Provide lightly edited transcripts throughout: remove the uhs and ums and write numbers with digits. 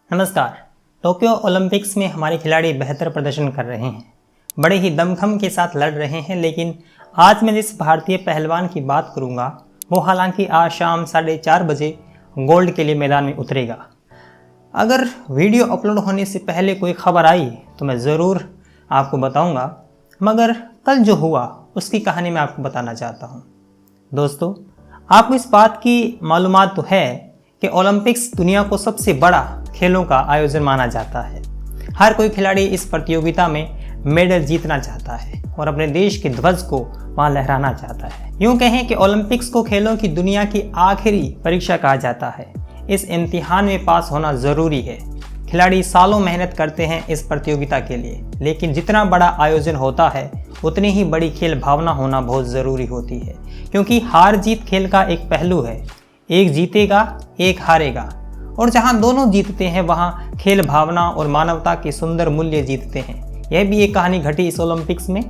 नमस्कार। Tokyo Olympics में हमारे खिलाड़ी बेहतर प्रदर्शन कर रहे हैं, बड़े ही दमखम के साथ लड़ रहे हैं। लेकिन आज मैं जिस भारतीय पहलवान की बात करूंगा वो हालांकि आज शाम 4:30 बजे गोल्ड के लिए मैदान में उतरेगा। अगर वीडियो अपलोड होने से पहले कोई खबर आई तो मैं ज़रूर आपको बताऊंगा, मगर कल जो हुआ उसकी कहानी मैं आपको बताना चाहता हूं। दोस्तों, आपको इस बात की मालूमात तो है कि ओलंपिक्स दुनिया को सबसे बड़ा खेलों का आयोजन माना जाता है। हर कोई खिलाड़ी इस प्रतियोगिता में मेडल जीतना चाहता है और अपने देश के ध्वज को वहां लहराना चाहता है। यूं कहें कि ओलंपिक्स को खेलों की दुनिया की आखिरी परीक्षा कहा जाता है। इस इम्तिहान में पास होना ज़रूरी है। खिलाड़ी सालों मेहनत करते हैं इस प्रतियोगिता के लिए, लेकिन जितना बड़ा आयोजन होता है उतनी ही बड़ी खेल भावना होना बहुत ज़रूरी होती है, क्योंकि हार जीत खेल का एक पहलू है। एक जीतेगा, एक हारेगा, और जहां दोनों जीतते हैं वहां खेल भावना और मानवता के सुंदर मूल्य जीतते हैं। यह भी एक कहानी घटी इस ओलंपिक्स में।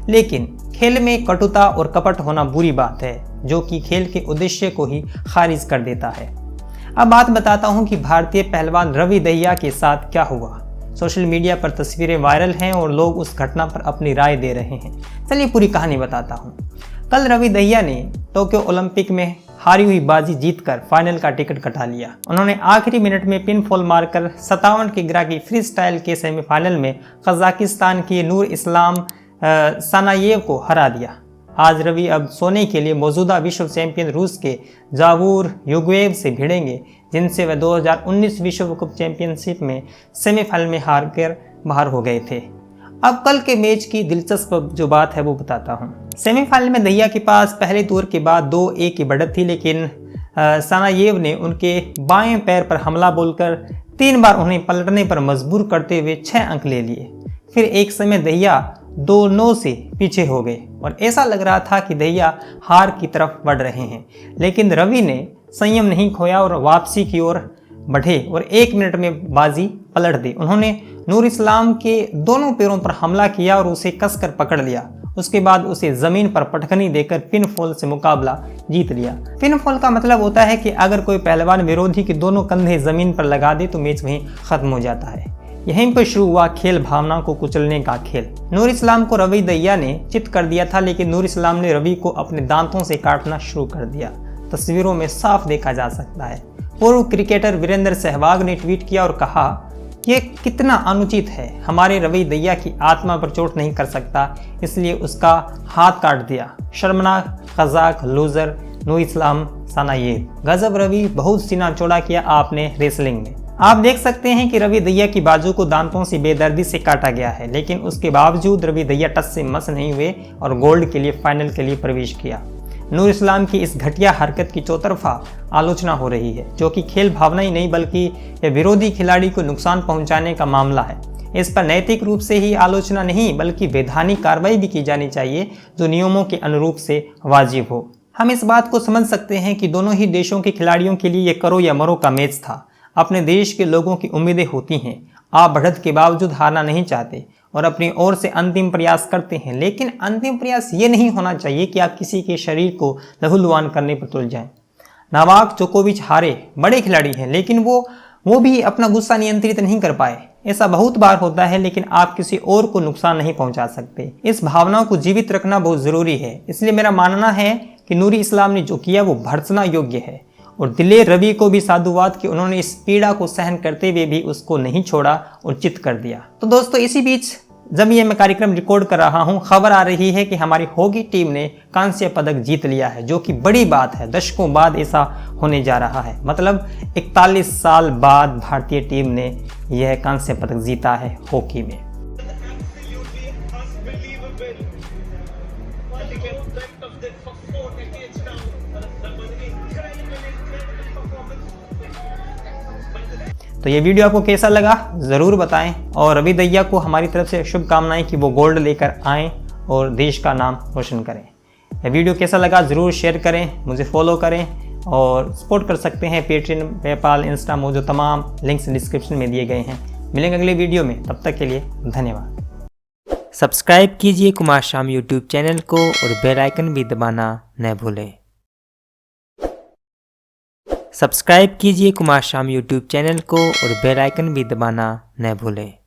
लेकिन खेल में कटुता और कपट होना बुरी बात है, जो कि खेल के उद्देश्य को ही खारिज कर देता है। अब बात बताता हूं कि भारतीय पहलवान रवि दहिया के साथ क्या हुआ। सोशल मीडिया पर तस्वीरें वायरल हैं और लोग उस घटना पर अपनी राय दे रहे हैं। चलिए पूरी कहानी बताता हूं। कल रवि दहिया ने टोक्यो ओलंपिक में हारी हुई बाजी जीतकर फाइनल का टिकट कटा लिया। उन्होंने आखिरी मिनट में पिन फॉल मारकर 57 किग्रा की फ्री स्टाइल के सेमीफाइनल में कजाकिस्तान की नूर इस्लाम सानायेव को हरा दिया। आज रवि अब सोने के लिए मौजूदा विश्व चैंपियन रूस के जावूर युगवेव से भिड़ेंगे, जिनसे वह 2019 विश्व कप चैंपियनशिप में सेमीफाइनल में हार कर बाहर हो गए थे। अब कल के मैच की दिलचस्प जो बात है वो बताता हूँ। सेमीफाइनल में दहिया के पास पहले दौर के बाद 2-1 की बढ़त थी, लेकिन सानायेव ने उनके बाएं पैर पर हमला बोलकर 3 बार उन्हें पलटने पर मजबूर करते हुए 6 अंक ले लिए। फिर एक समय दहिया 2-9 से पीछे हो गए और ऐसा लग रहा था कि दहिया हार की तरफ बढ़ रहे हैं, लेकिन रवि ने संयम नहीं खोया और वापसी की ओर बढ़े और 1 मिनट में बाजी पलट दी। उन्होंने नूर इस्लाम के दोनों पैरों पर हमला किया और उसे कसकर पकड़ लिया। उसके बाद उसे जमीन पर पटखनी देकर पिन फॉल से मुकाबला जीत लिया। पिन फॉल का मतलब होता है कि अगर कोई पहलवान विरोधी के दोनों कंधे जमीन पर लगा दे तो मैच वहीं खत्म हो जाता है। यहीं पर शुरू हुआ खेल भावना को कुचलने का खेल। नूर इस्लाम को रवि दहिया ने चित कर दिया था, लेकिन नूर इस्लाम ने रवि को अपने दांतों से काटना शुरू कर दिया। तस्वीरों में साफ देखा जा सकता है। पूर्व क्रिकेटर वीरेंद्र सहवाग ने ट्वीट किया और कहा, ये कितना अनुचित है। हमारे रवि दहिया की आत्मा पर चोट नहीं कर सकता, इसलिए उसका हाथ काट दिया। शर्मनाक, कजाक, लूजर, नूर इस्लाम सानायेव। गजब रवि, बहुत सीना चौड़ा किया आपने रेसलिंग में। आप देख सकते हैं कि रवि दहिया की बाजू को दांतों से बेदर्दी से काटा गया है, लेकिन उसके बावजूद रवि दहिया टस से मस नहीं हुए और गोल्ड के लिए फाइनल के लिए प्रवेश किया। नूर इस्लाम की इस घटिया हरकत की चौतरफा आलोचना हो रही है, जो कि खेल भावना ही नहीं बल्कि यह विरोधी खिलाड़ी को नुकसान पहुंचाने का मामला है। इस पर नैतिक रूप से ही आलोचना नहीं बल्कि वैधानिक कार्रवाई भी की जानी चाहिए, जो नियमों के अनुरूप से वाजिब हो। हम इस बात को समझ सकते हैं कि दोनों ही देशों के खिलाड़ियों के लिए ये करो या मरो का मैच था। अपने देश के लोगों की उम्मीदें होती हैं। आप बढ़त के बावजूद हारना नहीं चाहते और अपनी ओर से अंतिम प्रयास करते हैं, लेकिन अंतिम प्रयास ये नहीं होना चाहिए कि आप किसी के शरीर को लहूलुहान करने पर तुल जाएं। नोवाक जोकोविच हारे, बड़े खिलाड़ी हैं, लेकिन वो भी अपना गुस्सा नियंत्रित नहीं कर पाए। ऐसा बहुत बार होता है, लेकिन आप किसी और को नुकसान नहीं पहुंचा सकते। इस भावना को जीवित रखना बहुत जरूरी है। इसलिए मेरा मानना है कि नूर इस्लाम ने जो किया वो भर्त्सना योग्य है, और दिलेर रवि को भी साधुवाद कि उन्होंने इस पीड़ा को सहन करते हुए भी उसको नहीं छोड़ा और चित कर दिया। तो दोस्तों, इसी बीच जब ये मैं कार्यक्रम रिकॉर्ड कर रहा हूँ, खबर आ रही है कि हमारी हॉकी टीम ने कांस्य पदक जीत लिया है, जो कि बड़ी बात है। दशकों बाद ऐसा होने जा रहा है। मतलब 41 साल बाद भारतीय टीम ने यह कांस्य पदक जीता है हॉकी में। तो ये वीडियो आपको कैसा लगा ज़रूर बताएं, और रवि दहिया को हमारी तरफ से शुभकामनाएं कि वो गोल्ड लेकर आएँ और देश का नाम रोशन करें। ये वीडियो कैसा लगा ज़रूर शेयर करें, मुझे फॉलो करें और सपोर्ट कर सकते हैं पेटीएम, पेपाल, इंस्टा में जो तमाम लिंक्स डिस्क्रिप्शन में दिए गए हैं। मिलेंगे अगले वीडियो में, तब तक के लिए धन्यवाद। सब्सक्राइब कीजिए कुमार शाम यूट्यूब चैनल को और बेल आइकन भी दबाना न भूलें। सब्सक्राइब कीजिए कुमार शाम यूट्यूब चैनल को और बेल आइकन भी दबाना न भूलें।